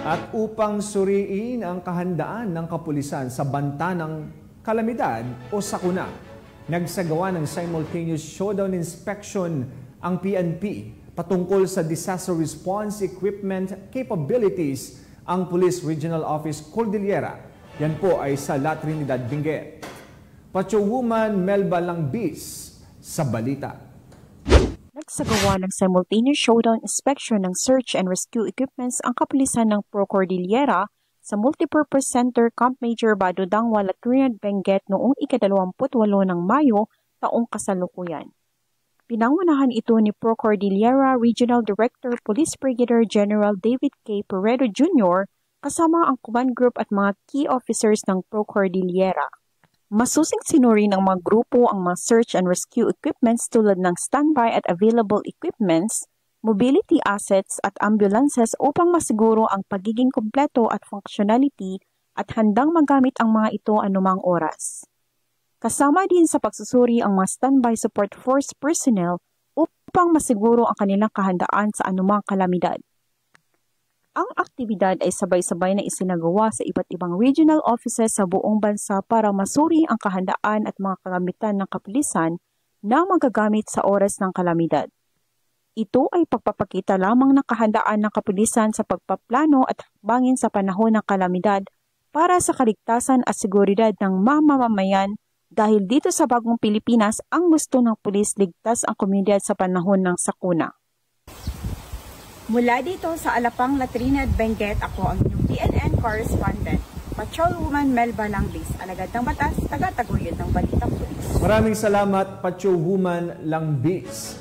At upang suriin ang kahandaan ng kapulisan sa banta ng kalamidad o sakuna, nagsagawa ng simultaneous showdown inspection ang PNP patungkol sa disaster response equipment capabilities ang Police Regional Office Cordillera. Yan po ay sa La Trinidad, Benguet. Patrolwoman Melba Langbis sa balita. Nagsagawa ng simultaneous showdown inspection ng search and rescue equipments ang kapulisan ng Pro Cordillera sa Multipurpose Center Camp Major Badudangwa, La Trinidad, Benguet noong ika-28 ng Mayo taong kasalukuyan. Pinangunahan ito ni Pro Cordillera Regional Director Police Brigadier General David K. Peredo Jr. kasama ang command group at mga key officers ng Pro Cordillera. Masusing sinuri ng mga grupo ang mga search and rescue equipments tulad ng standby at available equipments, mobility assets at ambulances upang masiguro ang pagiging kompleto at functionality at handang magamit ang mga ito anumang oras. Kasama din sa pagsusuri ang mga standby support force personnel upang masiguro ang kanilang kahandaan sa anumang kalamidad. Ang aktibidad ay sabay-sabay na isinagawa sa iba't ibang regional offices sa buong bansa para masuri ang kahandaan at mga kagamitan ng kapulisan na magagamit sa oras ng kalamidad. Ito ay pagpapakita lamang ng kahandaan ng kapulisan sa pagpaplano at hakbangin sa panahon ng kalamidad para sa kaligtasan at seguridad ng mamamayan dahil dito sa bagong Pilipinas ang gusto ng pulis ligtas ang komunidad sa panahon ng sakuna. Mula dito sa Alapang, La Trinidad, Benguet, ako ang inyong PNN correspondent, Patrolwoman Melba Langbis, alagad ng batas, taga-taguyod ng Balitang Pulis. Maraming salamat, Patrolwoman Langbis.